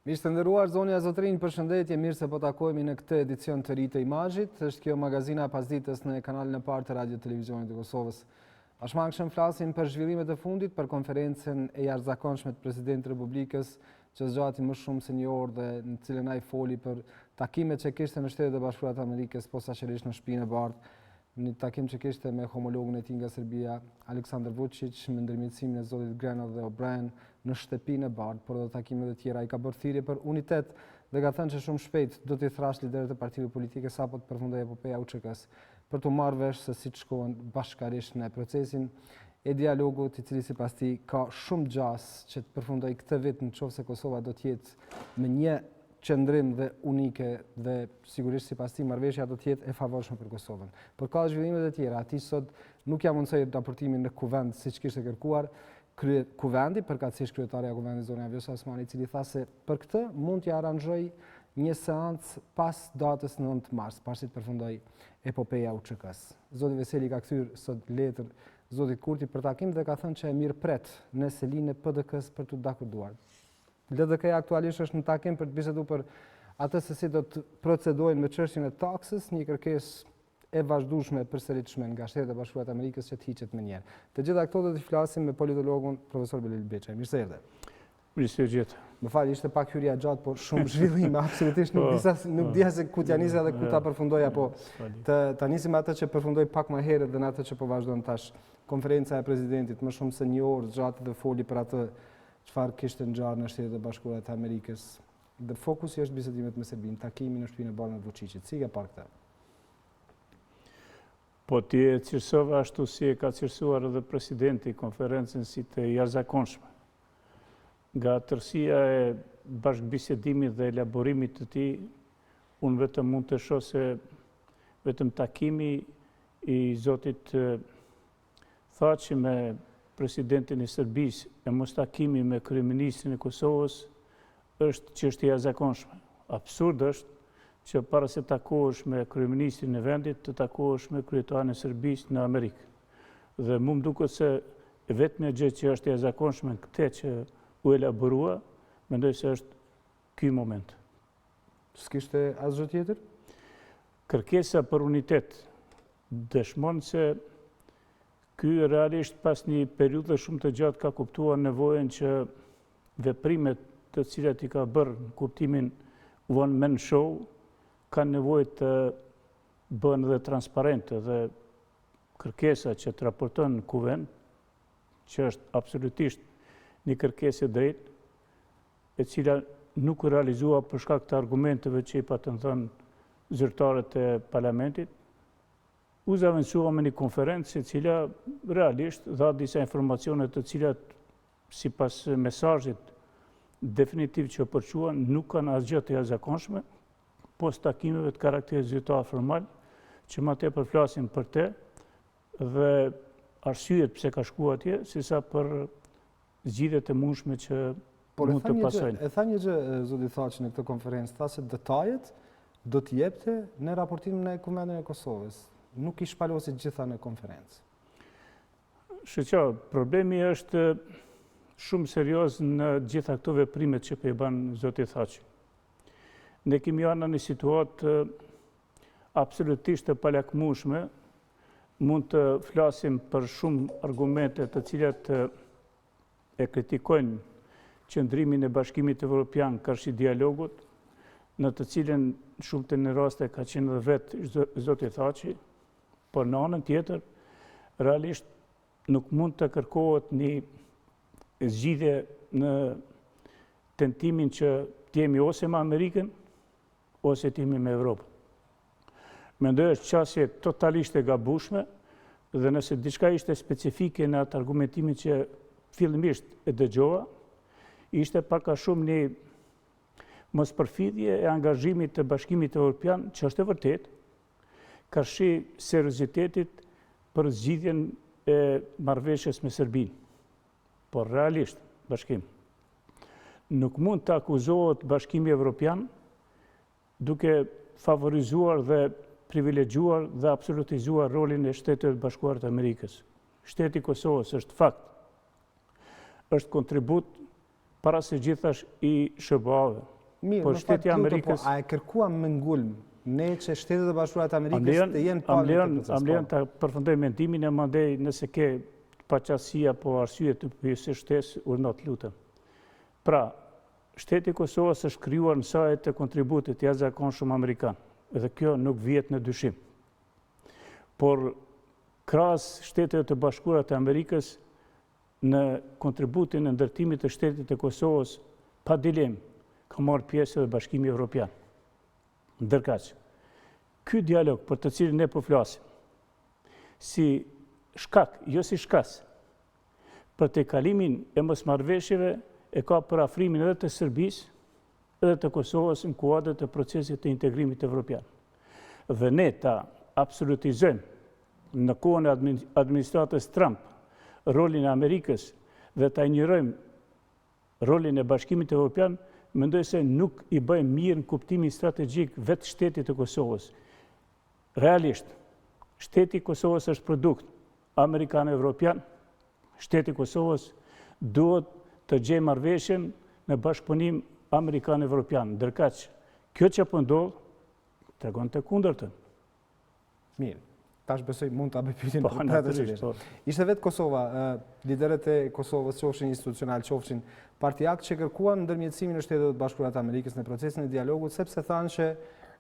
Miq të nderuar, zonja Zotrin, përshëndetje, mirë se po takohemi në këtë edicion të ri të Imazhit. Është kjo magazina e pasdites në kanalin e parë të Radio Televizionit të Kosovës. Pashmangshëm flasim për zhvillimet e fundit, për konferencën e jashtëzakonshme të Presidentit të Republikës, që zgjati më shumë se një orë dhe në cilën ai foli për takimet që kishte në Shtetet e Bashkuara të Amerikës, posaçërisht në Shtëpinë e Bardhë, një takim që kishte me homologun e tij nga Serbia, Aleksandar Vučić, me ndërmjetësimin e zotit Grenell dhe O'Brien në Shtëpinë e Bardhë, por edhe takimet e tjera. Ai ka bërë thirrje për unitet dhe ka thënë që shumë shpejt do t'i thrash liderët e partive politike sapo të përfundojë epopeja UÇK-s për të marrë vesh se si të shkohen bashkërisht në procesin e dialogut, i cili sipas tij ka shumë gjas që të përfundojë këtë vit, nëse Kosova do të jetë me një qëndrim dhe unike dhe sigurisht sipas tij marrëveshja do të jetë e favorshme për Kosovën. Por ka zhvillime të tjera. Ati sot nuk ja mundsoi raportimin në Kuvend siç kishte kërkuar Kuvendi, përkatësisht kryetaria e Kuvendit zonja Osmani, i cili tha se për këtë mund t'ja aranxhoj një seancë pas datës 9 mars, pasi të përfundoj epopeja UÇK-s. Zoti Veseli ka kthyer sot letër zotit Kurti për takim dhe ka thënë që e mirëpret në selinë e PDK-s për të dakorduar. LDK-ja aktualisht është në takim për të biseduar për atë se si do të procedojnë me çështjen e taksës, një kërkesë e vazhdueshme përsëritshme nga Shtetet e Bashkuara të Amerikës që të hiqet më njëherë. Të gjitha këto do të flasim me politologun profesor Belil Beçaj. Mirë se erdhe. Mirë se gjithë. Më fal, ishte pak hyrja gjatë, por shumë zhvillime, absolutisht nuk dija se ku t'ja nisja dhe ku ta përfundoj, apo ta nisim atë që përfundoi pak më herët dhe në atë që po vazhdon tash. Konferenca e presidentit më shumë se një orë zgjati dhe foli për atë çfarë kishte ngjarë në Shtetet e Bashkuara të Amerikës. Dhe fokusi është bisedimet me Serbinë, takimi në Shtëpinë e Bardhë me Vučićit. Si ka parë këtë? Po ti e cilësova ashtu si e ka cilësuar edhe presidenti konferencën si të jashtëzakonshme. Nga tërësia e bashkëbisedimit dhe elaborimit të tij, unë vetëm mund të shoh se vetëm takimi i zotit Thaçi me presidentin e Serbisë e mos takimi me kryeministrin e Kosovës është çështje e jashtëzakonshme. Absurd është që para se takohesh me kryeministrin e vendit, të takohesh me kryetarin e Serbisë në Amerikë. Dhe mu më duket se vetmja gjë që është e jashtëzakonshme këtë që u elaborua, mendoj se është ky moment. S'kishte asgjë tjetër? Kërkesa për unitet dëshmon se ky realisht pas një periudhe shumë të gjatë ka kuptuar nevojën që veprimet të cilat i ka bërë në kuptimin one man show kanë nevojë të bëhen edhe transparente dhe kërkesa që të raporton në Kuvend, që është absolutisht një kërkesë e drejtë, e cila nuk u realizua për shkak të argumenteve që i patën thënë zyrtarët e parlamentit, u zavendësua me një konferencë e cila realisht dha disa informacione të cilat sipas mesazhit definitiv që përquan nuk kanë asgjë të jashtëzakonshme, post takimeve të karakterit zyrtar formal, që më tepër flasim për te dhe arsyet pse ka shkuar atje, sesa për zgjidhjet e mundshme që mund të pasojnë. E tha një gjë zoti Thaçi në këtë konferencë, tha se detajet do të jepte në raportimin e Kuvendit e Kosovës. Nuk i shpalosi gjitha në konferencë. Shqo, problemi është shumë serios në gjitha këto veprimet që po i bën zoti Thaçi. Ne kemi janë në një situatë absolutisht të palakmueshme, mund të flasim për shumë argumente të cilat e kritikojnë qëndrimin e Bashkimit Evropian karshi dialogut, në të cilën shumë të në raste ka qenë dhe vetë zoti Thaçi, por në anën tjetër, realisht nuk mund të kërkohet një zgjidhje në tentimin që t'jemi ose me Amerikën, ose t'jemi me Evropën. Mendoj është qasje totalisht e gabueshme dhe nëse diçka ishte specifike në atë argumentimin që fillimisht e dëgjova, ishte pak a shumë një mospërfillje e angazhimit të Bashkimit Evropian, që është e vërtet, karshi seriozitetit për zgjidhjen e marrëveshjes me Serbinë. Por realisht, bashkim, nuk mund të akuzohet Bashkimi Evropian duke favorizuar dhe privilegjuar dhe absolutizuar rolin e Shtetit Bashkuar të Amerikës. Shteti Kosovës është fakt, është kontribut para se gjithash i SBA-ve, Mirë, në fakt Amerikës... a e kërkuam me ngulm ne që Shtetet e Bashkuara të Amerikës të jenë palë në këtë proces? Am lejon të përfundoj mendimin e mandej nëse ke paqësia po arsye të pyesë shtesë, urnot lutem. Pra, Shteti i Kosovës është krijuar në sajt të kontributit të jashtëzakonshëm amerikan, dhe kjo nuk vjet në dyshim. Por krahas Shtetet e Bashkuara të Amerikës në kontributin e ndërtimit të Shtetit të Kosovës pa dilemë ka marrë pjesë edhe Bashkimi Evropian. Ndërkaq, ky dialog për të cilin ne po flasim, si shkak, jo si shkas, për të kalimin e mosmarrëveshjeve e ka për afrimin edhe të Serbisë, edhe të Kosovës në kuadër të procesit të integrimit evropian. Dhe ne ta absolutizojmë në kohën e administratës Trump rolin e Amerikës dhe ta injorojmë rolin e Bashkimit Evropian, mendoj se nuk i bëjmë mirë në kuptimin strategjik vetë shtetit të Kosovës. Realisht, shteti i Kosovës është produkt amerikan-evropian, shteti i Kosovës duhet të gjejë marrëveshjen në bashkëpunim amerikan-evropian. Ndërkaq, kjo që po ndodh tregon të kundërtën. Mirë. Tash besoj mund ta bëj pyetjen për Ishte vetë Kosova, liderët e Kosovës, qofshin institucional, qofshin partijak, që kërkuan ndërmjetësimin e Shtetit të Bashkuara të Amerikës në procesin e dialogut, sepse thanë që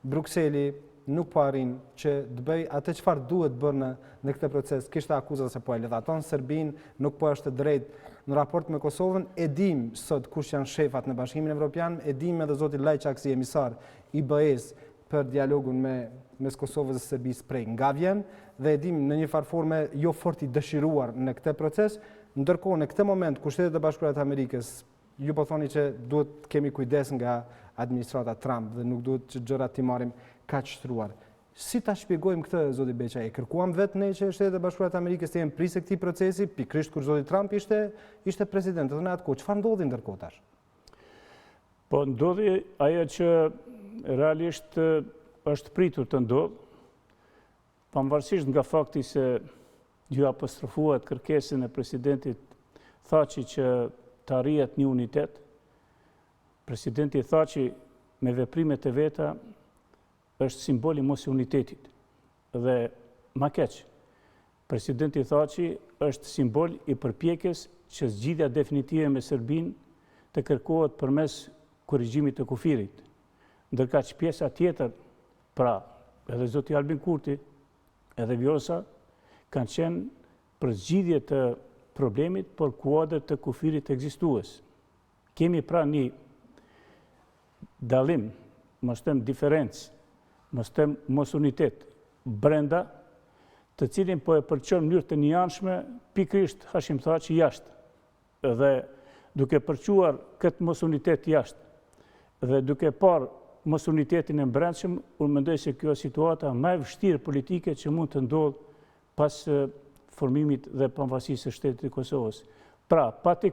Brukseli nuk po arrin që të bëj atë çfarë duhet bërë në këtë proces. Kishte akuza se po e lëdhaton Serbinë, nuk po është drejt në raport me Kosovën. E dim sot kush janë shefat në Bashkimin Evropian, e dim edhe zoti Lajçak si emisar i BE-s për dialogun mes Kosovës dhe Serbisë prej nga vjen, dhe e dim në një farë forme jo fort i dëshiruar në këtë proces, ndërkohë në këtë moment ku Shtetet e Bashkuara të Amerikës ju po thoni që duhet kemi kujdes nga administrata Trump dhe nuk duhet që gjërat t'i marrim kaq shtruar. Si ta shpjegojmë këtë, zoti Beqa? E kërkuam vetë ne që Shtetet e Bashkuara të Amerikës të jenë prisë këtij procesi, pikërisht kur zoti Trump ishte president, dhe në atë kohë çfarë ndodhi ndërkohë tash? Po ndodhi ajo që realisht është pritur të ndodhë, pavarësisht nga fakti se ju apostrofuat kërkesën e presidentit Thaçi që të arrihet një unitet. Presidenti Thaçi me veprimet e veta është simboli mos i unitetit. Dhe ma keq, presidenti Thaçi është simbol i përpjekjes që zgjidhja definitive me Serbinë të kërkohet përmes korrigjimit të kufirit. Ndërkaq pjesa tjetër, pra edhe zoti Albin Kurti, edhe Vjosa, kanë qenë për zgjidhje të problemit për kuadër të kufirit ekzistues. Kemi pra një dallim, mos them diferencë, mos them mos unitet brenda, të cilin po e përqon në mënyrë të njëanshme pikërisht Hashim Thaçi jashtë. Dhe duke përquar këtë mos unitet jashtë dhe duke parë mos unitetin e brendshëm, unë mendoj se kjo është situata më e vështirë politike që mund të ndodhë pas formimit dhe pavarësisë së Shtetit të Kosovës. Pra, pa të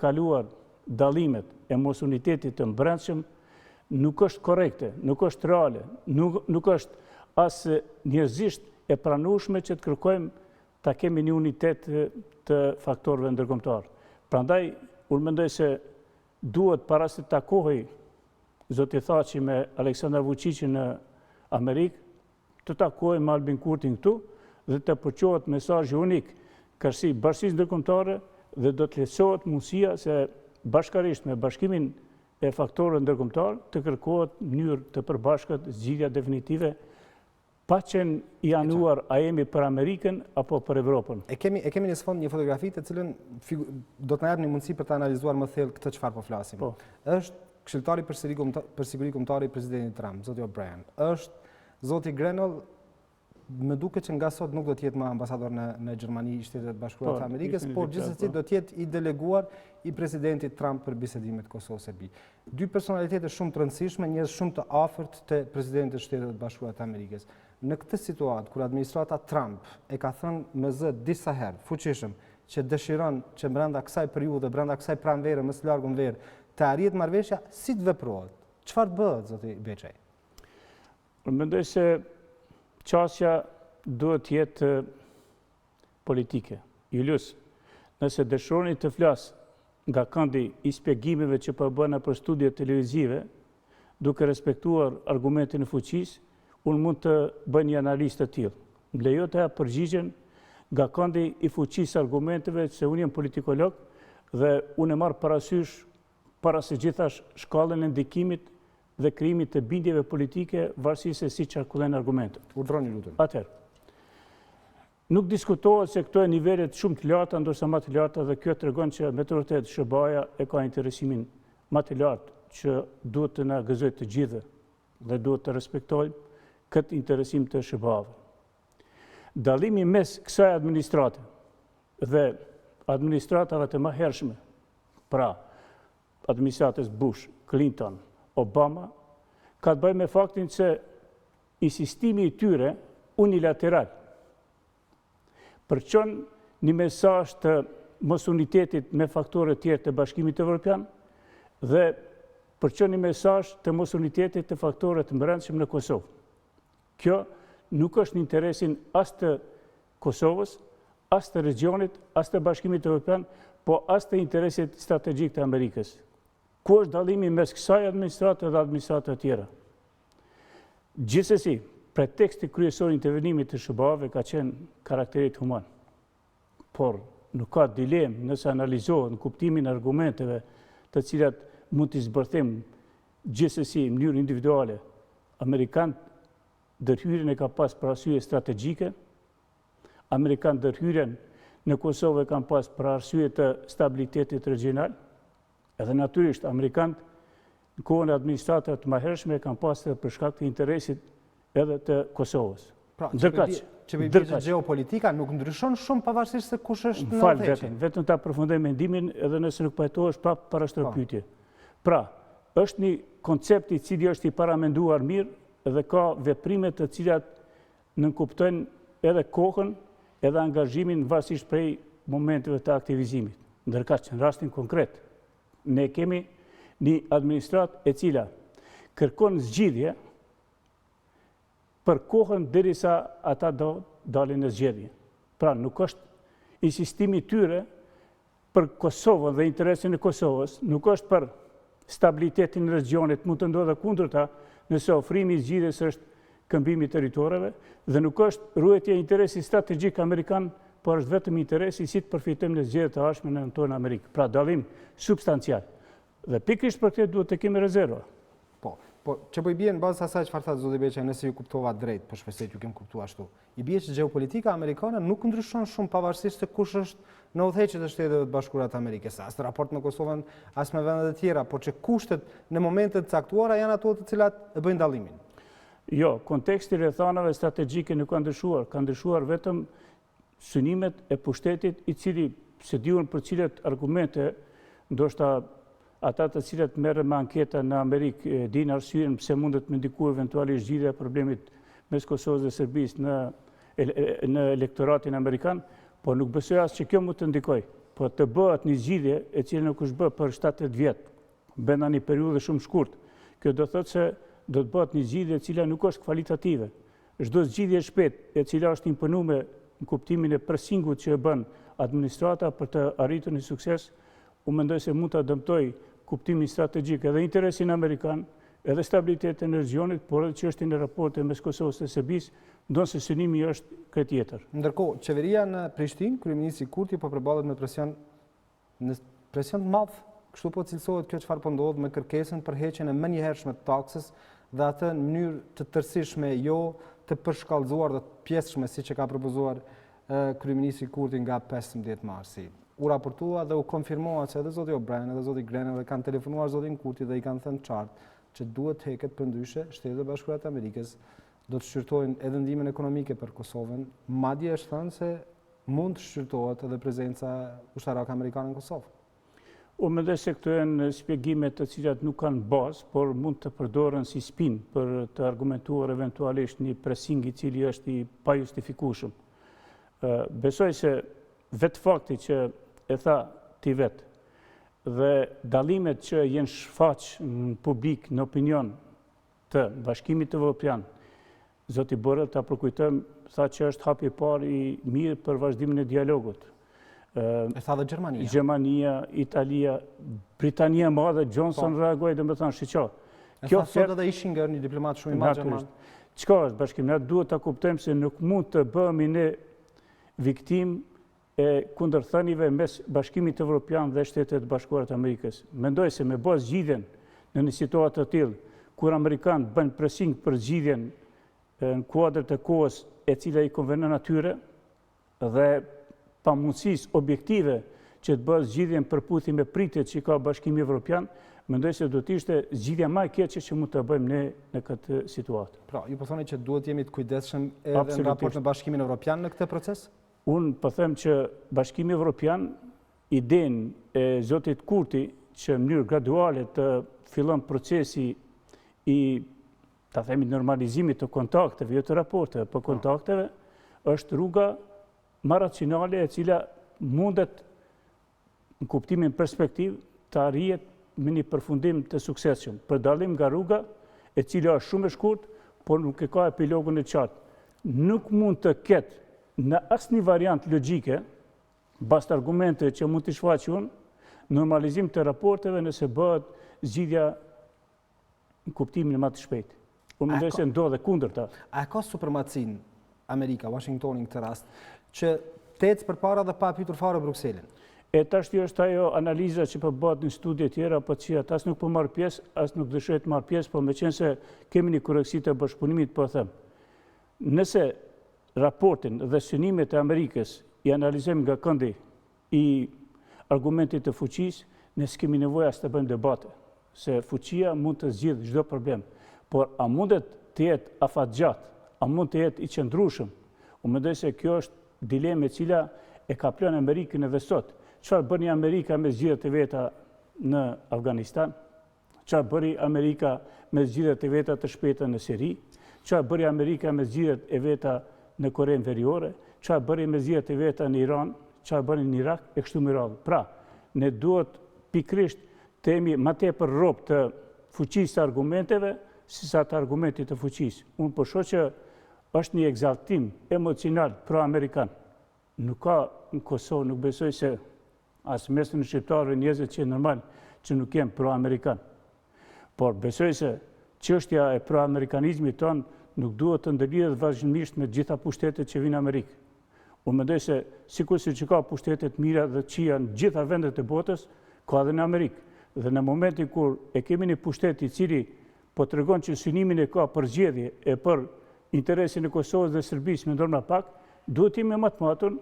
kaluar dallimet e mos unitetit të brendshëm, nuk është korrekte, nuk është reale, nuk është as njerëzisht e pranueshme që të kërkojmë ta kemi një unitet të faktorëve ndërkombëtar. Prandaj, unë mendoj se duhet para se të takohej zoti Thaçi me Aleksandar Vučićin në Amerikë, të takohej me Albin Kurtin këtu dhe të përqohet mesazhi unik kërsi bashkisë ndërkombëtare dhe do të lehtësohet mundësia se bashkarisht me bashkimin e faktorëve ndërkombëtar të kërkohet në mënyrë të përbashkët zgjidhja definitive pa qenë i anuar a jemi për Amerikën apo për Evropën. E kemi në sfond një fotografi të cilën do të na jap një mundësi për të analizuar më thellë këtë çfarë po flasim. Është këshilltari për siguri kombëtare i presidentit Trump, zoti O'Brien. Është zoti Grenell, më duket që nga sot nuk do të jetë më ambasador në Gjermani i Shtetet Bashkuara të Amerikës, por gjithsesi do të jetë i deleguar i presidentit Trump për bisedimet Kosovë-Serbi. Dy personalitete shumë të rëndësishme, njerëz shumë të afërt të presidentit të Shtetet Bashkuara të Amerikës. Në këtë situatë, kur administrata Trump e ka thënë me zë disa herë, fuqishëm, që dëshiron që brenda kësaj periudhe, brenda kësaj pranvere, më së largu në verë, të arrihet marrëveshja, si të veprohet? Çfarë bëhet, zoti Beçaj? Unë mendoj se qasja duhet jetë politike. Julius, nëse dëshironi të flas nga kandi i spjegimeve që po bëna për studie televizive, duke respektuar argumentin e fuqisë, unë mund të bëj një analizë të tillë. Më lejo të jap përgjigjen nga kandi i fuqisë argumenteve, se unë jam politikolog dhe unë e marr parasysh para se gjithash shkallën e ndikimit dhe krijimit të bindjeve politike varësisht se si qarkullojnë argumentet. Urdhroni lutem. Atëherë, nuk diskutohet se këto e nivelet shumë të larta, ndërsa më të larta, dhe kjo tregon që me të vërtetë SBA-ja e ka interesimin më të lartë që duhet të na gëzojë të gjithë dhe duhet të respektojmë këtë interesim të SBA-ve. Dallimi mes kësaj administrate dhe administratave të mëhershme, pra administratës Bush, Clinton, Obama, ka të bëjë me faktin se insistimi i tyre unilateral përçon një mesazh të mosunitetit me faktore tjerë të Bashkimit Evropian dhe përçon një mesazh të mosunitetit të faktore të brendshëm në Kosovë. Kjo nuk është në interesin as të Kosovës, as të regionit, as të Bashkimit Evropian, po as të interesit strategjik të Amerikës. Ku është dallimi mes kësaj administrate dhe administrate të tjera? Gjithsesi, preteksti kryesor i intervenimit të SBA-ve ka qenë karakterit human. Por nuk ka dilemë nëse analizohet në kuptimin e argumenteve të cilat mund t'i zbërthim gjithsesi në mënyrë individuale. Amerikanët ndërhyrjen e ka pas për arsye strategjike, Amerikanët ndërhyrjen në Kosovë kanë pas për arsye të stabilitetit regional, edhe natyrisht Amerikanët në kohën e administratave të mëhershme kanë pas për shkak të interesit edhe të Kosovës. Pra, që geopolitika nuk ndryshon shumë pavarësisht se kush është në udhëheqje. Vetëm ta përfundoj mendimin edhe nëse nuk pajtohesh prapë para shtrëpytje. Pra, është një koncept i cili është i paramenduar mirë dhe ka veprime të cilat nënkuptojnë edhe kohën edhe angazhimin varësisht prej momenteve të aktivizimit. Ndërkaq që në rastin konkret, ne kemi një administratë e cila kërkon zgjidhje për kohën derisa ata dalin në zgjedhje. Pra, nuk është insistimi tyre për Kosovën dhe interesin e Kosovës, nuk është për stabilitetin në regionit, mund të ndodhe kundërta nëse ofrimi i zgjidhjes është këmbimi i territoreve, dhe nuk është ruajtja e interesit strategjik amerikan, por është vetëm interesi si të përfitojmë në zgjedhjet e ardhshme në tonë Amerikë. Pra, dallim substancial. Dhe pikërisht për këtë duhet të kemi rezerva. Po, që po i bie në bazë asaj çfarë tha zoti Beqaj, nëse ju kuptova drejt, po shpresoj që ju kem kuptuar ashtu. I bie që geopolitika amerikane nuk ndryshon shumë pavarësisht se kush është në udhëheqjet e Shteteve të Bashkuara të Amerikës, as në raport me Kosovën, as me vendet e tjera, por që kushtet në momentet caktuara janë ato të cilat e bëjnë dallimin. Jo, konteksti rrethanave strategjike nuk ka ndryshuar vetëm synimet e pushtetit i cili se diun për cilat argumente, ndoshta ata të cilat merren me anketa në Amerikë dinë arsyeën pse mundet me ndikue eventualisht zgjidhja e problemit mes Kosovës dhe Serbisë në elektoratin amerikan, po nuk besoj as që kjo mund të ndikoj. Po të bëhet një zgjidhje e cila nuk është bërë për 7-8 vjet, brenda një periudhe shumë shkurt. Kjo do thotë se do të bëhet një zgjidhje e cila nuk është kvalitative. Çdo zgjidhje e shpejtë e cila është imponuar në kuptimin e presingut që e bën administrata për të arritur një sukses, unë mendoj se mund të dëmtoj kuptimin strategjik edhe interesin amerikan, edhe stabilitetin në regionit, por edhe çështjen e raporteve mes Kosovës dhe Serbisë, ndonse synimi është këtë tjetër. Ndërkohë, qeveria në Prishtinë, kryeministri Kurti po përballet me presion të madh, kështu po cilësohet kjo çfarë po ndodh me kërkesën për heqjen e menjëhershme të taksës dhe atë në mënyrë të tërësishme, jo të përshkallëzuar dhe të pjesshme siç e ka propozuar kryeministri Kurti nga 15 marsi. U raportua dhe u konfirmua që edhe zoti O'Brien edhe zoti Grenell kanë telefonuar zotin Kurti dhe i kanë thënë qartë që duhet heket përndryshe Shtetet e Bashkuara të Amerikës do të shqyrtojnë edhe ndihmën ekonomike për Kosovën, madje është thënë se mund të shqyrtohet edhe prezenca ushtarake amerikane në Kosovë. Unë mendoj se këto janë shpjegime të cilat nuk kanë bazë, por mund të përdoren si spin për të argumentuar eventualisht një pressing i cili është i pajustifikueshëm. Besoj se vetë fakti që e tha ti vetë, dhe dallimet që jenë shfaq në publik, në opinion të Bashkimit Evropian, zoti Borrell ta përkujtojmë, tha që është hapi i parë i mirë për vazhdimin e dialogut. E tha dhe Gjermania. Gjermania, Italia, Britania Madhe, Johnson reagoi dhe me thanë shiqo. E tha sot edhe Ishinger, një diplomat shumë i madh gjerman. Çka është bashkim? Ne duhet ta kuptojmë se nuk mund të bëhemi ne viktim e kundërthënieve mes Bashkimit Evropian dhe Shtetet Bashkuara të Amerikës. Mendoj se me bë zgjidhjen në një situatë të tillë, kur amerikanët bën presing për zgjidhjen në kuadër të kohës e cila i konvenon atyre dhe pamundësisë objektive që të bëhet zgjidhjen përputhje me pritjet që ka Bashkimi Evropian, mendoj se do të ishte zgjidhja më e keqe që mund të bëjmë ne në këtë situatë. Pra, ju po thoni që duhet jemi të kujdesshëm edhe në raport me Bashkimin Evropian në këtë proces? Unë po them që Bashkimi Evropian, idenë e zotit Kurti që në mënyrë graduale të fillon procesi i, ta themi, normalizimit të kontakteve, jo të raporteve, po kontakteve, është rruga më racionale e cila mundet në kuptimin perspektiv të arrihet me një përfundim të suksesshëm, për dallim nga rruga e cila është shumë e shkurt, por nuk e ka epilogun e qartë. Nuk mund të ketë në asnjë variant logjike, bast argumente që mund të shfaqë unë, normalizim të raporteve nëse bëhet zgjidhja në kuptimin më të shpejtë. Unë mendoj se ndodhe kundërta. A ka supremacin Amerika, Washingtoni në këtë rast, që të ecë përpara dhe pa pyetur fare Brukselin? E tash është ajo analiza që po bëhet në studie tjera, po që as nuk po marr pjesë, as nuk dëshiroj të marr pjesë, po meqense kemi një korreksi të bashkëpunimit, po them. Nëse raportin dhe synimet e Amerikës i analizojmë nga këndi i argumentit të fuqisë, ne s'kemi nevojë as të bëjmë debate, se fuqia mund të zgjidhë çdo problem, por a mundet të jetë afatgjatë, a mund të jetë i qëndrueshëm? Unë mendoj se kjo është dilemë e cila e ka planë Amerikën edhe sot. Çfarë bëni Amerika me zgjidhjet e veta në Afganistan? Çfarë bëri Amerika me zgjidhjet e veta të shpejta në Siri? Çfarë bëri Amerika me zgjidhjet e veta në Korenë Veriore? Çfarë bëri me zgjidhjet e veta në Iran? Çfarë bëri në Irak e kështu me radhë? Pra, ne duhet pikrisht të jemi më tepër rob të fuqisë të argumenteve sesa të argumentit të fuqisë. Unë po shoh që është një egzaltim emocional pro-amerikan. Nuk ka në Kosovë, nuk besoj se as mesin në shqiptarëve njerëzit që normal që nuk jenë pro-amerikan. Por besoj se çështja e pro-amerikanizmit tonë nuk duhet të ndërlidhet vazhdimisht me gjitha pushtetet që vinë në Amerikë. Unë mendoj se sikur që ka pushtetet mira dhe qija në gjitha vendet e botës, ka edhe në Amerikë. Dhe në momentin kur e kemi një pushtet i cili po tregon që synimin e ka për zgjedhje e për interesin e Kosovës dhe Serbisë me ndorma pak, duhet jemi më të matur,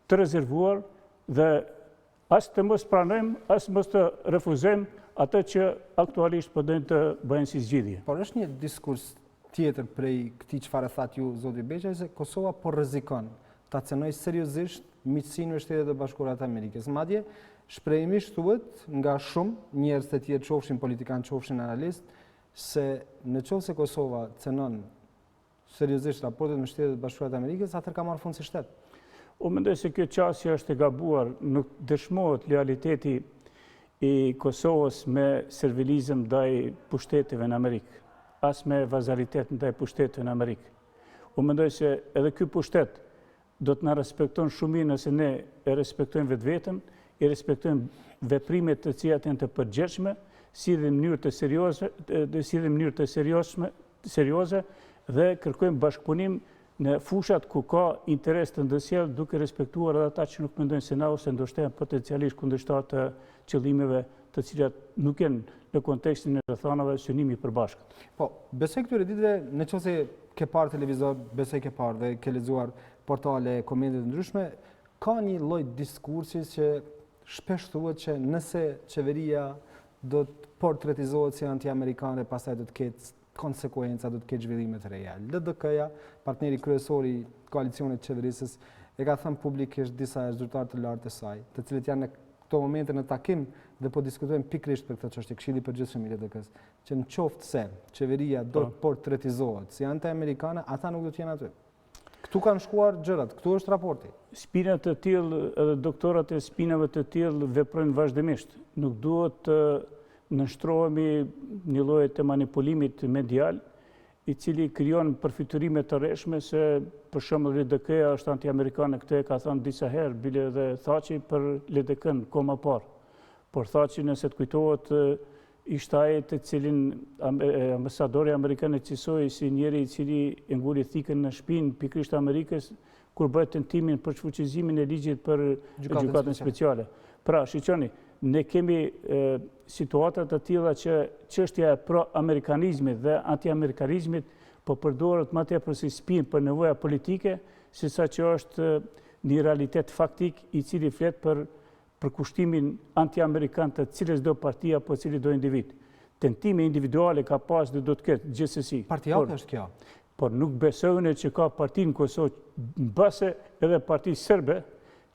të rezervuar dhe as të mos pranojmë, as mos të refuzojmë atë që aktualisht po dojnë të bëjnë si zgjidhje. Por është një diskurs tjetër prej këtij çfarë thatë ju zoti Beqaj, se Kosova po rrezikon ta cenoj seriozisht miqësinë me Shtetet e Bashkuara të Amerikës. Madje shprehimisht thuhet nga shumë njerëz të tjerë, qofshin politikanë, qofshin analistë, se në qoftë se Kosova cenon seriozisht raportet me Shtetet e Bashkuara të Amerikës, atëherë ka marrë fund si shtet. Unë mendoj se kjo qasje është e gabuar, nuk dëshmohet lojaliteti i Kosovës me servilizëm ndaj pushteteve në Amerikë, as me vazalitet ndaj pushteteve në Amerikë. Unë mendoj se edhe ky pushtet do të na respekton shumë mirë nëse ne e respektojmë vetveten, i respektojmë veprimet të cilat janë të përgjithshme, si dhe në mënyrë të serioze dhe kërkojmë bashkëpunim në fushat ku ka interes të ndërsjellë, duke respektuar edhe ata që nuk mendojnë se na ose ndoshta janë potencialisht kundërshtar të qëllimeve të cilat nuk janë në kontekstin e rrethanave synimi i përbashkët. Po, besoj këtyre ditëve, nëse ke parë televizor, besoj ke parë dhe ke lexuar portale, komente të ndryshme, ka një lloj diskursi që shpesh thuhet që nëse qeveria do të portretizohet si anti-amerikane, pastaj do të ketë konsekuenca, do të ketë zhvillime të reja. LDK-ja, partneri kryesor i koalicionit të qeverisës, e ka thënë publikisht disa zyrtarë të lartë të saj, të cilët janë në këto momente në takim dhe po diskutojmë pikërisht për këtë çështje, Këshilli i Përgjithshëm i LDK-s, që në qoftë se qeveria do të portretizohet si anti-amerikane, ata nuk do të jenë aty. Këtu kanë shkuar gjërat, këtu është raporti. Spinat të tillë, edhe doktorat e spinave të tillë veprojnë vazhdimisht. Nuk duhet të nështrohemi një lloj të manipulimit medial i cili krijon përfiturime të rreshme se për shembull LDK-ja është anti-amerikane, këtë e ka thënë disa herë, bile edhe Thaçi për LDK-n kohë më parë. Por Thaçi, nëse të kujtohet, ishte ai të cilin ambasadori amerikan e cilësoi si njeri i cili e nguli thikën në shpinë pikërisht Amerikës kur bëhet tentimin për fuqizimin e ligjit për gjykatën speciale. Pra, shiqoni, ne kemi situatat të tilla që çështja e pro-amerikanizmit dhe anti-amerikanizmit po përdoret më tepër si spinë për nevoja politike, sesa që është një realitet faktik i cili flet për kushtimin anti-amerikan të cilës do partia apo cili do individ. Tentime individuale ka pas dhe do të ketë gjithsesi. Partiake është kjo. Por nuk besojnë që ka parti në Kosovë, mbase edhe parti serbe,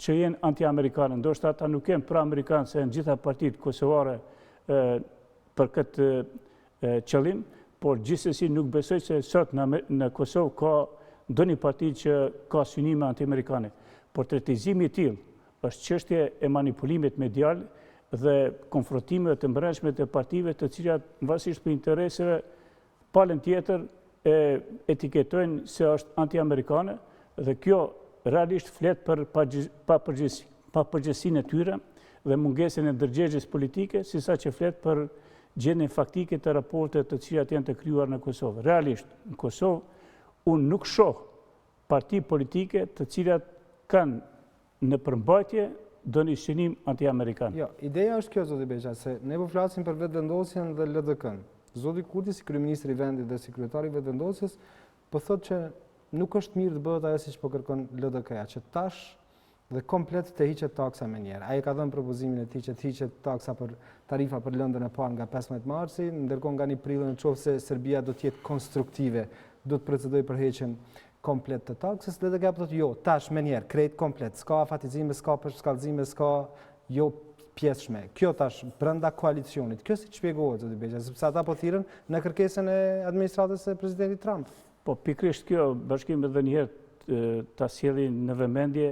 që jenë anti-amerikanë. Ndoshta ata nuk jenë pro-amerikanë, se në gjitha partitë kosovare për këtë qëllim, por gjithsesi nuk besoj se sot në Kosovë ka ndonjë parti që ka synime anti-amerikane. Por tretizimi i tillë është çështje e manipulimit medial dhe konfrontimeve të brendshme të partive të cilat varësisht për intereseve palën tjetër e etiketojnë se është anti-amerikane dhe kjo realisht flet për papërgjegjësinë e tyre dhe mungesën e ndërgjegjës politike, sesa që flet për gjendjen faktike të raportet të cilat janë të krijuar në Kosovë. Realisht, në Kosovë unë nuk shoh parti politike të cilat kanë në përmbajtje do një shënim anti-amerikan. Jo, ideja është kjo, zoti Beqa, se ne po flasim për vetëvendosjen dhe LDK-n. Zoti Kurti, si kryeministri i vendit dhe si kryetari i vetëvendosjes, po thotë që nuk është mirë të bëhet ajo siç po kërkon LDK-ja, që tash dhe komplet të hiqet taksa me njerë. Ai ka dhënë propozimin e tij që të hiqet taksa për tarifa për lëndën e parë nga 15 marsi, ndërkohë nga 1 prill nëse Serbia do të jetë konstruktive, do të procedojë për heqjen komplet të taksës, LDK po thotë jo, tash me njerë, krejt komplet, s'ka afatizime, s'ka përshkallëzime, s'ka jo pjesëshme. Kjo tash brenda koalicionit. Kjo si shpjegohet, zoti Beqa, sepse ata po thirrën në kërkesën e administratës së presidentit Trump. Po pikërisht kjo bashkimi edhe një herë ta sjellin në vëmendje,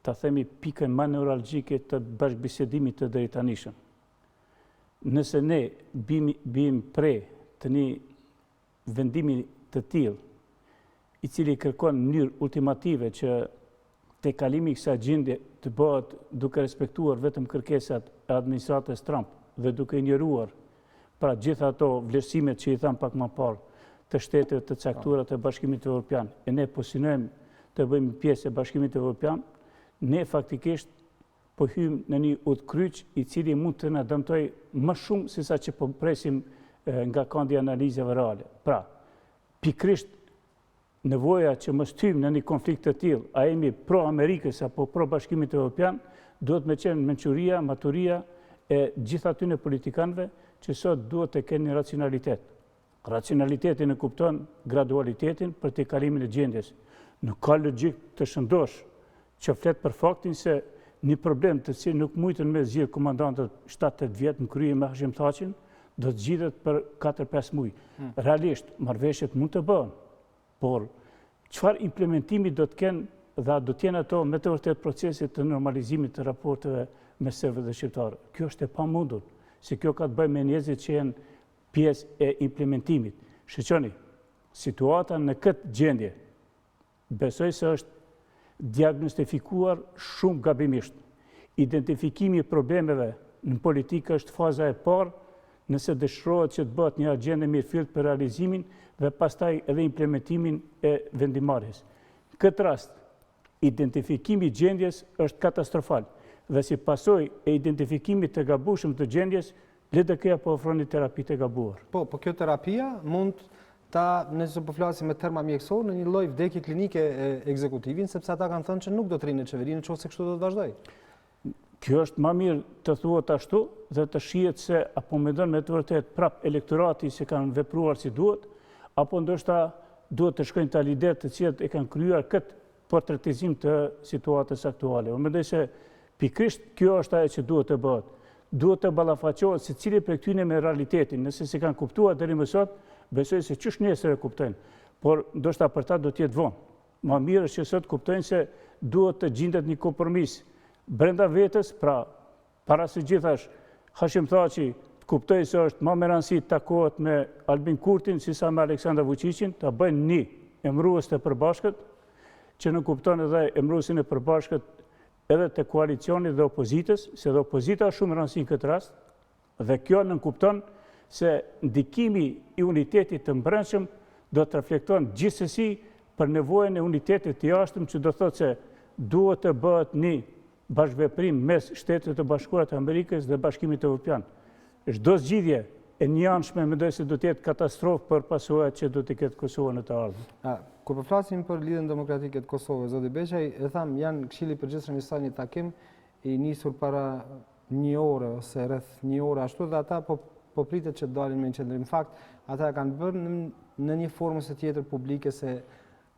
ta themi pikën më neuralgjike të bashkëbisedimit të drejtanishëm. Nëse ne bim pre të një vendimi të tillë, i cili kërkon në mënyrë ultimative që te kalimi i kësaj gjendje të bëhet duke respektuar vetëm kërkesat e administratës Trump dhe duke injoruar pra gjitha ato vlerësimet që i tham pak më parë të shtetet të caktuara të Bashkimit Evropian, e ne po synojmë të bëjmë pjesë e Bashkimit Evropian, ne faktikisht po hymë në një udhkryq i cili mund të na dëmtojë më shumë se sa që po presim nga kandi analizave reale. Pra, pikërisht nevoja që mos hymë në një konflikt të tillë, a jemi pro Amerikës apo pro Bashkimit Evropian, duhet me qenë mençuria, maturia e gjithë atyre politikanëve që sot duhet të kenë një racionalitet. Racionalitetin e kupton gradualitetin për të kalimin e gjendjes. Nuk ka logjik të shëndosh që flet për faktin se një problem të cilin nuk mujtën me zgjidh komandantët 7-8 vjet në krye me Hashim Thaçin, do të zgjidhet për 4-5 muaj. Realisht, marrëveshjet mund të bëhen, por çfarë implementimi do të kenë dhe do të jenë ato me të vërtet procesit të normalizimit të raporteve me serbët dhe shqiptarët. Kjo është e pamundur, se kjo ka të bëjë me njerëzit që janë pjesë e implementimit. Shqeqoni, situata në këtë gjendje, besoj se është diagnostifikuar shumë gabimisht. Identifikimi i problemeve në politikë është faza e parë, nëse dëshirohet që të bëhet një agjendë mirëfillt për realizimin dhe pastaj edhe implementimin e vendimarrjes. Në këtë rast, identifikimi i gjendjes është katastrofal dhe si pasojë e identifikimit të gabueshëm të gjendjes, LDK po ofron një terapi të gabuar. Po kjo terapia mund nëse po flasim me terma mjekësor, në një lloj vdekje klinike e ekzekutivin, sepse ata kanë thënë që nuk do të rinë në qeveri nëse kështu do të vazhdojë. Kjo është më mirë të thuhet ashtu dhe të shihet se apo mendon me të vërtet prap elektorati se kanë vepruar si duhet, apo ndoshta duhet të shkojnë ta lider të cilët e kanë krijuar këtë portretizim të situatës aktuale. Unë mendoj se pikërisht kjo është ajo që duhet të bëhet. Duhet të ballafaqohet secili prej tyre me realitetin. Nëse se kanë kuptuar deri më sot, besoj se çish nesër e kuptojnë. Por ndoshta për ta do të jetë vonë. Më mirë është që sot kuptojnë se duhet të gjendet një kompromis brenda vetës, pra para së gjithash Hashim Thaçi të kuptoj se është më me rëndësi të takohet me Albin Kurtin, si sa me Aleksandar Vučićin, të bëjnë një emërues të përbashkët, që në kupton edhe emëruesin e përbashkët edhe të koalicionit dhe opozitës, se dhe opozita është shumë rëndësi në këtë rast, dhe kjo në kupton se ndikimi i unitetit të mbrëmshëm do të reflekton gjithsesi për nevojën e unitetit të jashtëm, që do thotë se duhet të bëhet një bashkëveprim mes Shtetit të Bashkuara të Amerikës dhe Bashkimit Evropian. Çdo zgjidhje e njëanshme mendoj se do të jetë katastrofë për pasojat që do të ketë Kosova në të ardhmen. Kur po flasim për lidhjen demokratike të Kosovës, zoti Beqaj, e tham, janë Këshilli i Përgjithshëm i saj një takim i nisur para një ore ose rreth një ore ashtu, dhe ata po pritet që dalin me një qendrim. Në fakt, ata kanë bërë në një formë ose tjetër publike se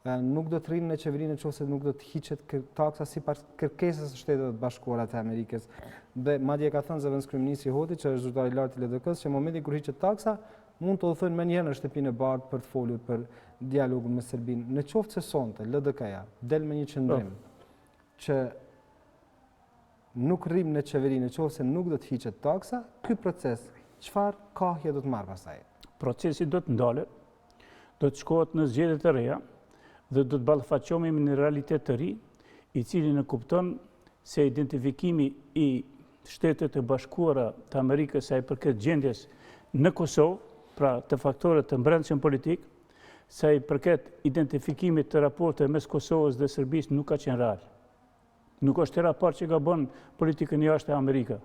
nuk do të rrinë në qeverinë nëse nuk do të hiqet taksa sipas kërkesës së Shtetit të Bashkuara të Amerikës. Dhe madje ka thënë zëvendëskryeministri Hoti, që është zyrtari i lartë i LDK-s, që në momentin kur hiqet taksa, mund të udhëtojnë më njëherë në shtëpinë e bardhë për të folur për dialogun me Serbinë. Në qoftë se sonte LDK-ja del me një qendrim që nuk rrim në qeverinë nëse nuk do të hiqet taksa, ky proces çfarë kahje do të marrë pastaj? Procesi do të ndalet, do të shkohet në zgjedhje të reja dhe do të ballafaqohemi në një realitet të ri, i cili në kupton se identifikimi i Shtetet e Bashkuara të Amerikës sa i përket gjendjes në Kosovë, pra të faktorët të brendshëm politik, sa i përket identifikimit të raporteve mes Kosovës dhe Serbisë nuk ka qenë real. Nuk është hera parë që ka bën politikën jashtë e Amerika.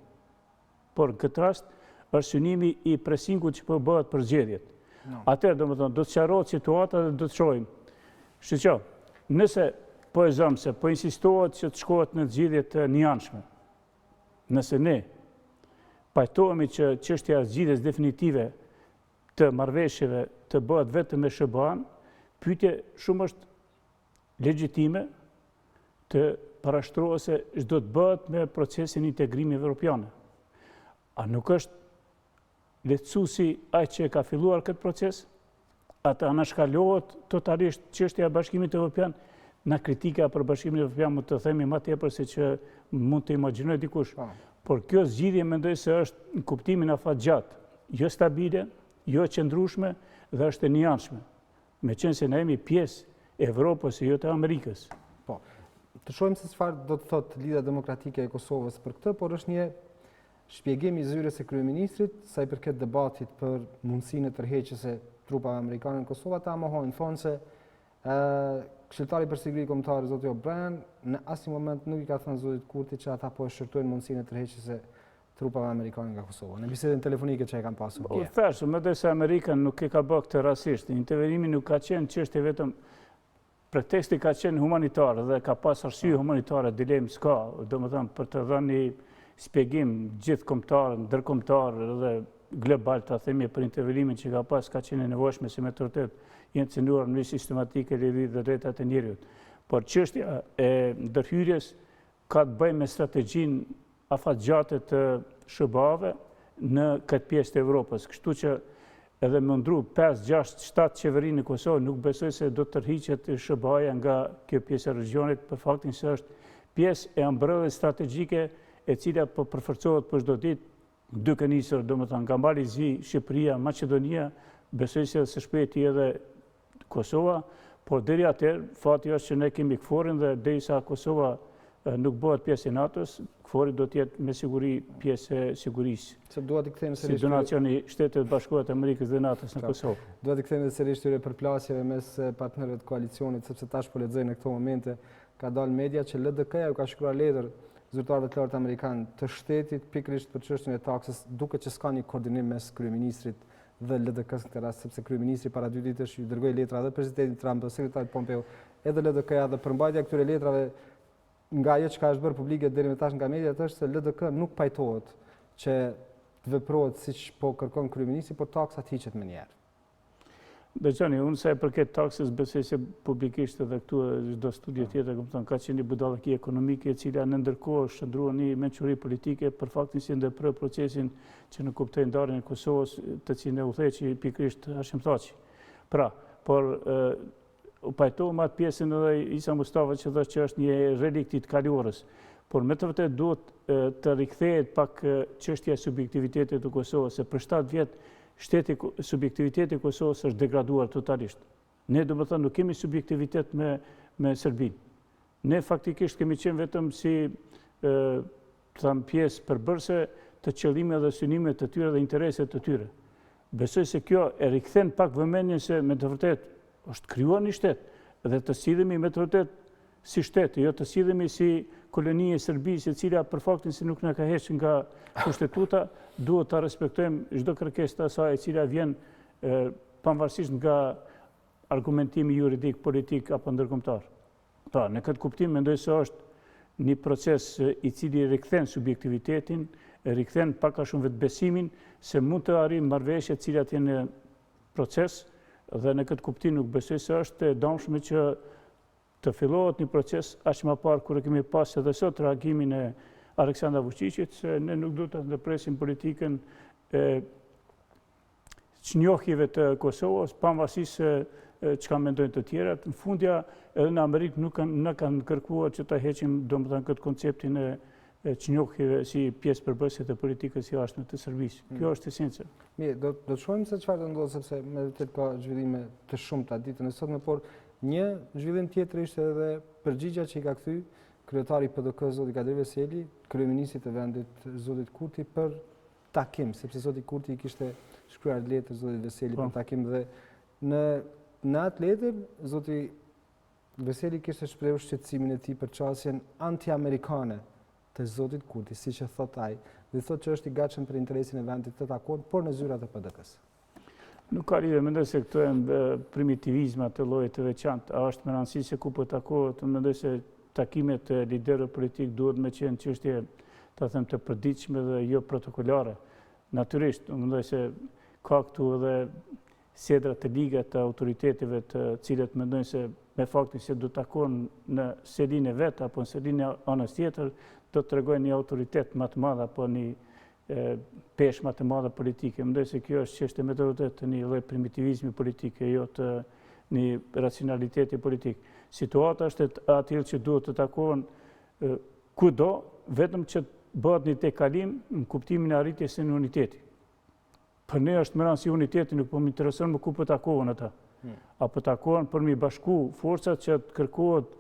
Por në këtë rast është synimi i presingut që po bëhet për zgjedhjet. Atëherë domethënë do të sqarohet situata dhe do të shohim. Shqo, nëse po e zëmë se po insistohet që të shkohet në zgjidhje të njëanshme, nëse ne pajtohemi që çështja e zgjidhjes definitive të marrëveshjeve të bëhet vetëm me SBA-n, pyetje shumë është legjitime të parashtrohet se ç'do të bëhet me procesin e integrimit evropian. A nuk është lehtësuesi ai që ka filluar këtë proces? Ata anashkalohet totalisht çështja e Bashkimit Evropian, na kritika për Bashkimin Evropian mund të themi më tepër se që mund të imagjinoj dikush. Por kjo zgjidhje mendoj se është në kuptimin afatgjatë, jo stabile, jo e qëndrueshme dhe është e njëanshme. Meqense ne jemi pjesë e Evropës e jo të Amerikës. Po. Të shohim se çfarë do të thotë lidhja demokratike e Kosovës për këtë, por është një shpjegim i zyrës së kryeministrit sa i përket debatit për mundësinë e tërheqjes së trupave amerikane në Kosovë. Ata mohojnë, thonë se këshilltari për siguri kombëtar zoti O'Brien në asnjë moment nuk i ka thënë zotit Kurti që ata po e shërtojnë mundësinë e tërheqjes së trupave amerikane nga Kosova. Në bisedën telefonike që e kanë pasur dje. Thash, mendoj se Amerika nuk e ka bërë këtë rastisht. Intervenimi nuk ka qenë çështje vetëm preteksti, ka qenë humanitar dhe ka pas arsye humanitare, dilemë s'ka, domethënë për të dhënë një shpjegim gjithkombëtar, ndërkombëtar dhe global, ta themi, për intervenimin që ka pas, ka qenë e nevojshme si me të vërtetë jenë cënuar në mënyrë sistematike lidhje dhe drejtat e njerëzit. Por çështja e ndërhyrjes ka të bëjë me strategjinë afatgjate të SBA-ve në këtë pjesë të Evropës. Kështu që edhe më ndru 5, 6, 7 qeverinë në Kosovë, nuk besoj se do të tërhiqet SBA-ja nga kjo pjesë e regionit, për faktin se është pjesë e ambrellës strategjike e cila po përforcohet për çdo ditë, duke nisur domethënë nga Mali i Zi, Shqipëria, Maqedonia, besoj se së shpejti edhe Kosova, por deri atëherë fati është që ne kemi KFOR-in dhe derisa Kosova nuk bëhet pjesë e NATO-s, KFOR-i do të jetë me siguri pjesë e sigurisë. Se dua t'i kthejmë sërish si donacioni i Shtetit të Bashkuara të Amerikës dhe NATO-s në Kosovë. Dua t'i kthejmë sërish këtyre përplasjeve mes partnerëve të koalicionit, sepse tash po lexoj në këto momente ka dalë media që LDK-ja ka shkruar letër zyrtarëve të lartë amerikanë të shtetit pikërisht për çështjen e taksës, duke që s'ka një koordinim mes kryeministrit dhe LDK-s në këtë rast, sepse kryeministri para 2 ditësh i dërgoi letra dhe presidentit Trump dhe sekretarit Pompeo, edhe LDK-ja, dhe përmbajtja këtyre letrave nga ajo që ka është bërë publike deri më tash nga mediat është se LDK nuk pajtohet që të veprohet siç po kërkon kryeministri, por taksa hiqet më njëherë. Dëgjoni, unë sa i përket taksës besoj se publikisht edhe këtu çdo studio tjetër, ka qenë një budallëki ekonomike e cila në ndërkohë shndrua një mençuri politike për faktin se ndërproi procesin që në kuptoi ndarjen e Kosovës, të cilën e udhëheqi pikërisht Hashim Thaçi. Pra, por u pajtohem atë pjesën edhe Isa Mustafa që thotë që është një relikt i të kaluarës. Por me të vërtet duhet të rikthehet pak çështja e subjektivitetit të Kosovës, se për 7 vjet subjektiviteti i Kosovës është degraduar totalisht. Ne do të thënë nuk kemi subjektivitet me Serbinë. Ne faktikisht kemi qenë vetëm si pjesë përbërëse të qëllime dhe synime të tyre dhe intereset të tyre. Besoj se kjo e rikthen pak vëmendjen se me të vërtet është krijuar një shtet dhe të sidhemi me të vërtet si shtet, jo të sidhemi si koloni e Serbisë, e cila për faktin se nuk na ka hequr nga kushtetuta, duhet ta respektojmë çdo kërkesë të asaj e cila vjen pavarësisht nga argumentimi juridik, politik apo ndërkombëtar. Pra, në këtë kuptim mendoj se është një proces i cili rikthen subjektivitetin, rikthen pak a shumë vetbesimin se mund të arrijë marrëveshje të cilat janë në proces dhe në këtë kuptim nuk besoj se është e dëmshme që të fillohet një proces aq më parë kur kemi pas edhe sot reagimin e Aleksandra Vučićit, se ne nuk duhet të ndërpresim politikën e çnjohjeve të Kosovës, pavarësisht se çka mendojnë të tjerat. Në fundja edhe në Amerikë nuk kanë kërkuar që ta heqim domethënë këtë konceptin e çnjohjeve si pjesë përbërëse të politikës së jashtme të Serbisë. Kjo është esenca. Mirë, do të shohim se çfarë do ndodhë, sepse me vërtet ka zhvillime të shumta ditën e sotme, por një zhvillim tjetër ishte edhe përgjigjja që i ka kthy kryetari i PDK zoti Kadir Veseli, kryeministrit të vendit zotit Kurti për takim, sepse zoti Kurti i kishte shkruar letër zotit Veseli për takim dhe në atë letër zoti Veseli kishte shprehur shqetësimin e tij për çështjen anti-amerikane të zotit Kurti, siç e thot ai, dhe thotë që është i gatshëm për interesin e vendit të takohet, por në zyrat e PDK-s. Nuk ka lidhje, mendoj se këto janë primitivizma të llojit të veçantë. A është me rëndësi se ku po takohet? Mendoj se takimet e liderëve politik duhet me qenë çështje, ta them, të përditshme dhe jo protokolare. Natyrisht, mendoj se ka këtu edhe sedra të liga të autoriteteve të cilët mendojnë se me faktin se do takohen në selinë e vet apo në selinë e anës tjetër, do të tregojnë një autoritet më të madh apo një peshë më të madhe politike. Mendoj se kjo është çështje me të vërtetë të një lloj primitivizmi politik, jo të një racionaliteti politik. Situata është e tillë që duhet të takohen kudo, vetëm që bëhet një tejkalim në kuptimin e arritjes së unitetit. Për ne është më rëndësi uniteti, nuk po më intereson më ku po takohen ata. Apo takohen për mi bashku forcat që të kërkohet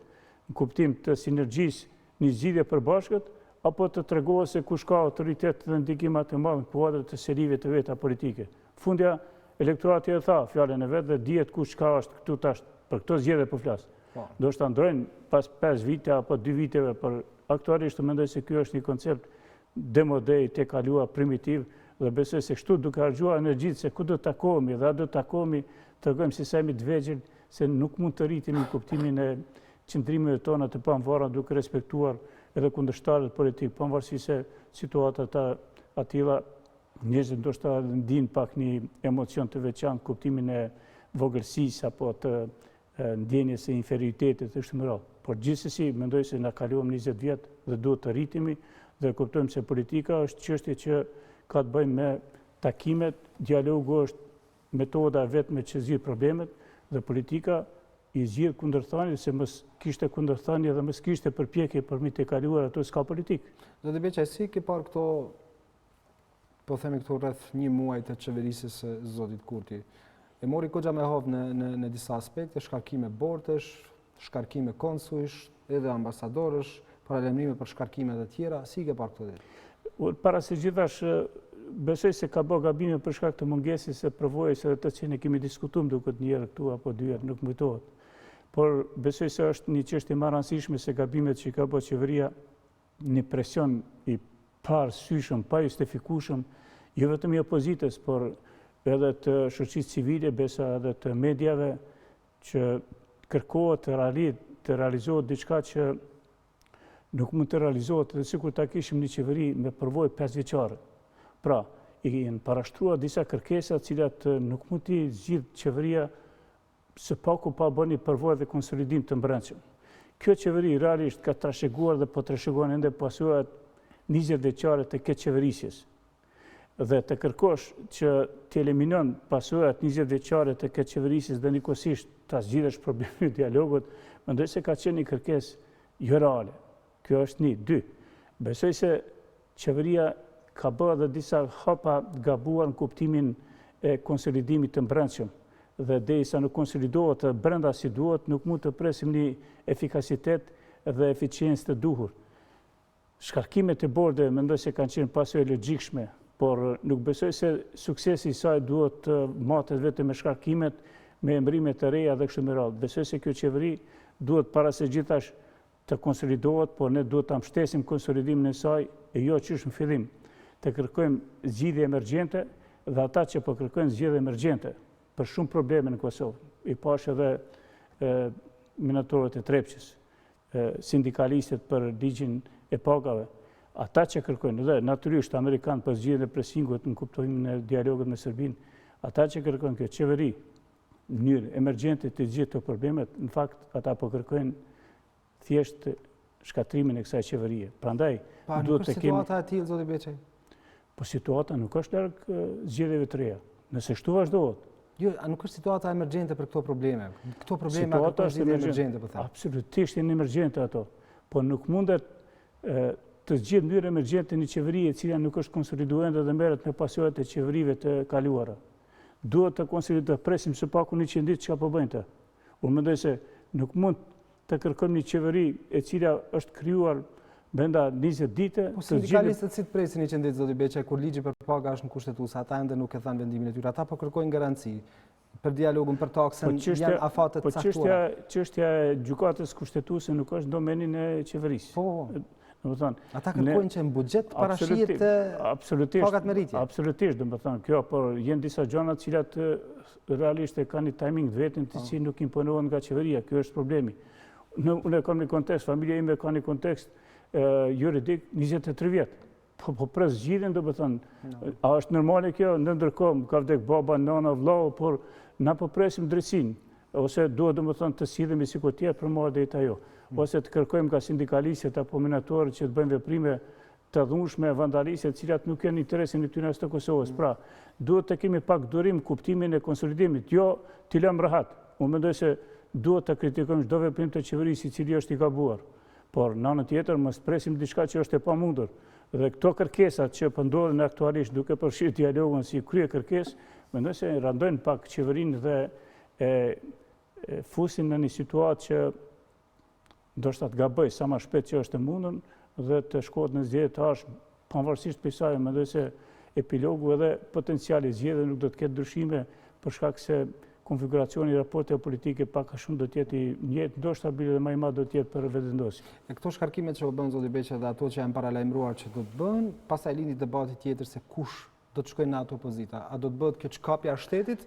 në kuptim të sinergjisë një zgjidhje përbashkët, apo të tregohet se kush ka autoritet dhe ndikim më të madh në kuadër të serive të veta politike. Fundja elektorati e tha fjalën e vet dhe dihet kush ka është këtu tash. Për këto zgjedhje po flas. Do të ndrojnë pas 5 vite apo 2 viteve, por aktualisht mendoj se ky është një koncept demode, i tejkaluar, primitiv dhe besoj se kështu duke harxhuar energjitë se ku do të takohemi dhe a do të takohemi, tregojmë si sa jemi të vegjël se nuk mund të rritim në kuptimin e qëndrimeve tona të pavarura duke respektuar edhe kundërshtarët politik, pavarësisht se situatat të tilla njerëzit ndoshta ndin pak një emocion të veçantë, kuptimin e vogëlsisë apo të ndjenjes së inferioritetit të kështu me radhë. Por gjithsesi mendoj se na kaluam 20 vjet dhe duhet të rritemi dhe kuptojmë se politika është çështje që ka të bëjë me takimet, dialogu është metoda vetme që zgjidh problemet dhe politika i zgjidh kundërthënien se mos kishte kundërthënie dhe mos kishte përpjekje për mi të kaluar ato s'ka politik. Zoti Beqaj, si ke parë këto, po themi këtu rreth 1 muaj të qeverisjes së zotit Kurti? E mori goxha me hovë në disa aspekte, shkarkime bortësh, shkarkime konsujsh, edhe ambasadorësh, paralajmërime për shkarkime të tjera. Si ke parë këto ditë? Para se gjithash, besoj se ka bërë gabime për shkak të mungesës së përvojës edhe të cilën kemi diskutuar duket një herë këtu apo 2 herë, nuk më kujtohet. Por besoj se është një çështje më e rëndësishme se gabimet që ka bërë qeveria, një presion i parësyshëm, pa justifikueshëm, jo vetëm i opozitës, por edhe të shoqërisë civile, besa edhe të mediave, që kërkohet të realizohet diçka që nuk mund të realizohet edhe sikur ta kishim një qeveri me përvojë 5 vjeçare. Pra, i janë parashtruar disa kërkesa të cilat nuk mund t'i zgjidh qeveria së paku pa bërë një përvojë dhe konsolidim të brendshëm. Kjo qeveri realisht ka trashëguar dhe po trashëgon ende pasojat 20 vjeçare të këtë qeverisjes. Dhe të kërkosh që të eliminon pasojat 20 vjeçare të këtë qeverisjes dhe njëkohësisht ta zgjidhësh problemin e dialogut, mendoj se ka qenë një kërkesë jo reale. Kjo është 1. 2. Besoj se qeveria ka bërë dhe disa hapa gabuar në kuptimin e konsolidimit të brendshëm. Dhe derisa nuk konsolidohet brenda si duhet, nuk mund të presim një efikasitet dhe eficiencë të duhur. Shkarkimet e bordeve mendoj se kanë qenë pasojë logjikshme, por nuk besoj se suksesi i saj duhet të matet vetëm me shkarkimet, me emrime të reja dhe kështu me radhë. Besoj se kjo qeveri duhet para se gjithash të konsolidohet, por ne duhet ta mbështesim konsolidimin e saj e jo që është në fillim. Të kërkojmë zgjidhje emergjente dhe ata që po kërkojnë zgjidhje emergjente për shumë probleme në Kosovë. I pash edhe minatorët e Trepçës, sindikalistët për ligjin e pagave, ata që kërkojnë, dhe natyrisht amerikanë për zgjidhjen e presingut në kuptimin e dialogut me Serbinë, ata që kërkojnë kjo qeveri në mënyrë emergjente të zgjidhë të problemet, në fakt ata po kërkojnë thjesht shkatrimin e kësaj qeverie. Prandaj duhet të kemi situata e tillë, zoti Beçaj. Po situata nuk është larg zgjedhjeve të reja. Nëse kështu vazhdohet. Jo, a nuk është situata emergjente për këto probleme? Këto probleme kërkojnë zgjidhje emergjente, po them. Absolutisht janë emergjente ato. Po nuk mundet të zgjidhë në mënyrë emergjente një qeveri e cila nuk është konsoliduar dhe merret me pasojat e qeverive të kaluara. Duhet të konsolidohet, presim së paku 100 ditë çka po bëjnë të. Unë mendoj se nuk mund të kërkojmë një qeveri e cila është krijuar brenda 20 dite. Po sindikalistët si të presin 100 ditë, zoti Beçaj, kur ligji për paga është në kushtetues, ata ende nuk e thanë vendimin e tyre. Ata po kërkojnë garanci për dialogun, për taksën, janë afate të caktuara. Çështja e gjykatës kushtetuese nuk është në domenin e qeverisë. Po. Ata kërkojnë që në buxhet parashihet pagat me rritje. Absolutisht, domethënë kjo, por janë disa gjëra të cilat realisht e kanë një timing të vetën të cilin nuk imponohen nga qeveria. Ky është problemi. Unë kam një kontekst, familja ime ka një kontekst juridik 23 vjet. Po pres zgjidhjen, domethënë, a është normale kjo? Ndërkohë ka vdek baba, nana, vllau, por na po presim drejtsinë, ose duhet domethënë të sidhemi sikur tjetër për marrë drejt ajo, ose të kërkojmë nga sindikalistët apo minatorët që të bëjnë veprime të dhunshme, vandaliste, të cilat nuk kanë interesin e tyre as të Kosovës. Pra, duhet të kemi pak durim kuptimin e konsolidimit, jo t'i lëmë rahat. Unë mendoj se duhet të kritikojmë çdo veprim të qeverisë i cili është i gabuar. Por në anën tjetër mos presim diçka që është e pamundur. Dhe këto kërkesat që po ndodhin aktualisht duke përfshirë dialogun si krye kërkesë, mendoj se randojnë pak qeverinë dhe fusin në një situatë që ndoshta të gaboj sa më shpejt që është e mundur dhe të shkohet në zgjedhje të ardhshme. Pavarësisht prej saj, mendoj se epilogu edhe potenciali zgjedhje nuk do të ketë ndryshime për shkak se konfiguracioni i raporteve politike pak a shumë do të jetë i njëjtë, ndoshta bile dhe më i madh do të jetë për vetëvendosje. E këto shkarkimet që u bën zoti Beçaj dhe ato që janë paralajmëruar që do të bëhen, pastaj lindi debati tjetër se kush do të shkojnë në ato opozita. A do të bëhet kjo çkapja e shtetit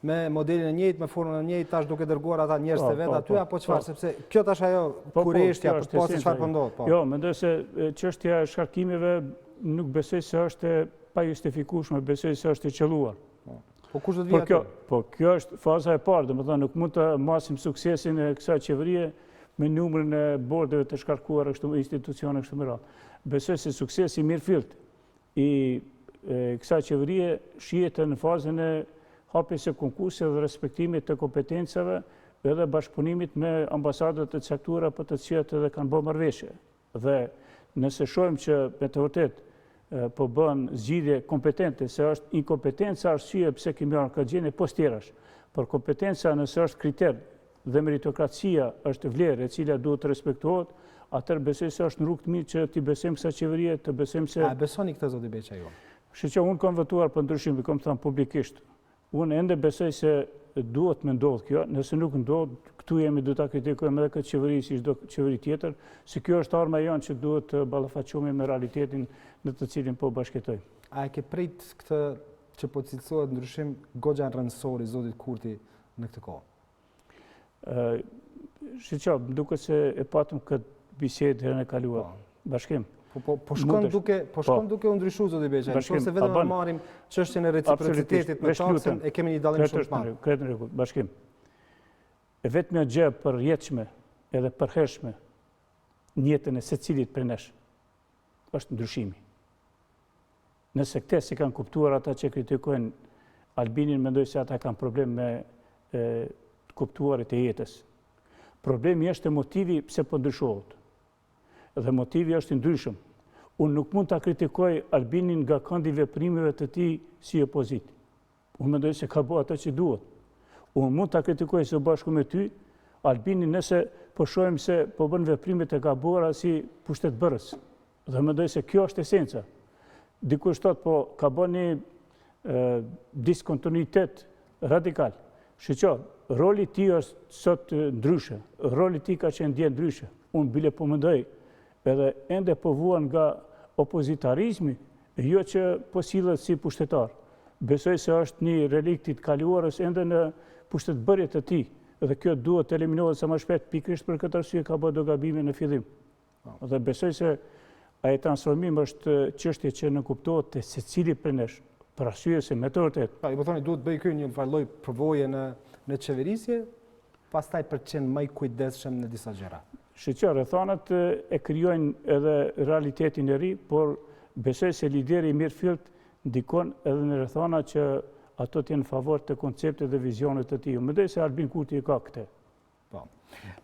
me modelin e njëjtë, me formën e njëjtë, tash duke dërguar ata njerëz të vet aty apo çfarë, sepse kjo tash ajo kurreshtja, po se çfarë po ndodh, po. Jo, mendoj se çështja e shkarkimeve nuk besoj se është pa justifikueshme, besoj se është e qelluar. Po kush do të vijë aty? Po kjo është faza e parë, domethënë nuk mund të masim suksesin e kësaj qeverie me numrin e bordeve të shkarkuara kështu institucione kështu me radhë. Besoj se suksesi mirëfillt i kësaj qeverie shihet në fazën e hapjes së konkursit dhe respektimit të kompetencave edhe bashkëpunimit me ambasadat të caktuara për të cilat edhe kanë bërë marrëveshje. Dhe nëse shohim që me të vërtetë po bën zgjidhje kompetente, se është inkompetenca arsye pse kemi marrë këtë gjendje post tjerash. Por kompetenca nëse është kriter dhe meritokracia është vlerë e cila duhet të respektohet, atëherë besoj se është në rrugë të mirë që t'i besojmë kësaj qeverie, të besojmë se... A besoni këtë, zoti Beçaj, jo? Kështu që unë kam votuar për ndryshim, kam thënë publikisht. Unë ende besoj se duhet me ndodhë kjo, nëse nuk ndodhë, këtu jemi do ta kritikojmë edhe këtë qeveri si çdo qeveri tjetër, se kjo është arma jonë që duhet të ballafaqohemi me realitetin në të cilin po bashkëtojmë. A e ke prit këtë që po cilësohet ndryshim goxha rrënësor i zotit Kurti në këtë kohë? Shiqo, duket se e patëm këtë bisedë herën e kaluar. Bashkim. Po shkon duke u ndryshuar, zoti Beçaj. Nëse vetëm e marrim çështjen e reciprocitetit me taksën, e kemi një dallim shumë të madh. Kretë në rregull, bashkim. E vetmja gjë përjetshme edhe përhershme në jetën e secilit prej nesh është ndryshimi. Nëse këtë si kanë kuptuar ata që kritikojnë Albinin, mendoj se ata kanë problem me kuptuarit e jetës. Problemi është motivi pse po ndryshohet. Dhe motivi është i ndryshëm. Unë nuk mund të kritikoj Albinin nga këndi veprimeve të tij si opozit. Unë mendoj se ka bërë atë që duhet. Unë mund të kritikoj së bashku me ty, Albinin nëse po shohim se po bën veprime të gabuara si pushtetbërës. Dhe mendoj se kjo është esenca. Dikush thotë po ka bën një diskontinuitet radikal. Shqo, roli ti është sot ndryshe, roli ti ka qenë dje ndryshe. Unë bile po mendoj edhe ende po vuan nga opozitarizmi, jo që po sillet si pushtetar. Besoj se është një reliktit kaluarës ende në pushtetbërjet të tij, dhe kjo duhet të eliminohet sa më shpejt, pikërisht për këtë arsye ka bërë do gabime në fillim. Dhe besoj se ai transformim është çështje që në kuptohet te secili prej nesh, për arsye se me të vërtetë. Pra, i po thoni duhet bëj këy një lloj përvoje në qeverisje, pastaj për të qenë më i kujdesshëm në disa gjëra. Shqo, rrethanat e krijojnë edhe realitetin e ri, por besoj se lideri i mirëfillt ndikon edhe në rrethana që ato të jenë në favor të konceptet dhe vizionet të tij. Mendoj se Albin Kurti e ka këtë. Po.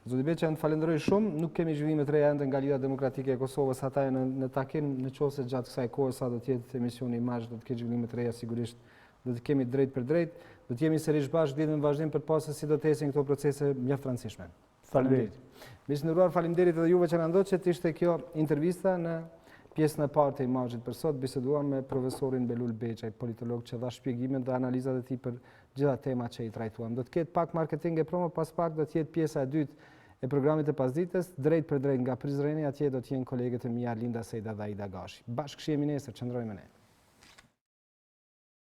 Zoti Beqa, të falenderoj shumë. Nuk kemi zhvillime të reja ende nga Liga Demokratike e Kosovës, ata në takim, nëse gjatë kësaj kohe sa do të jetë emisioni Imazh, do të ketë zhvillime të reja sigurisht. Do të kemi drejt për drejt, do të jemi sërish bashkë ditën në vazhdim për pasë si do të ecin këto procese mjaft rëndësishme. Faleminderit. Miqëndëruar, faleminderit edhe juve që na ndoqët. Ishte kjo intervista në pjesën e parë të Imazhit për sot. Biseduam me profesorin Belul Beqaj, politolog që dha shpjegimet dhe analizat e tij për gjitha temat që i trajtuam. Do të ketë pak marketing e promo, pas pak do të jetë pjesa e dytë e programit të pasdites, drejt për drejt nga Prizreni, atje do të jenë kolegët e mia Linda Sejda dhe Aida Gashi. Bashkë shihemi nesër, qëndrojmë ne.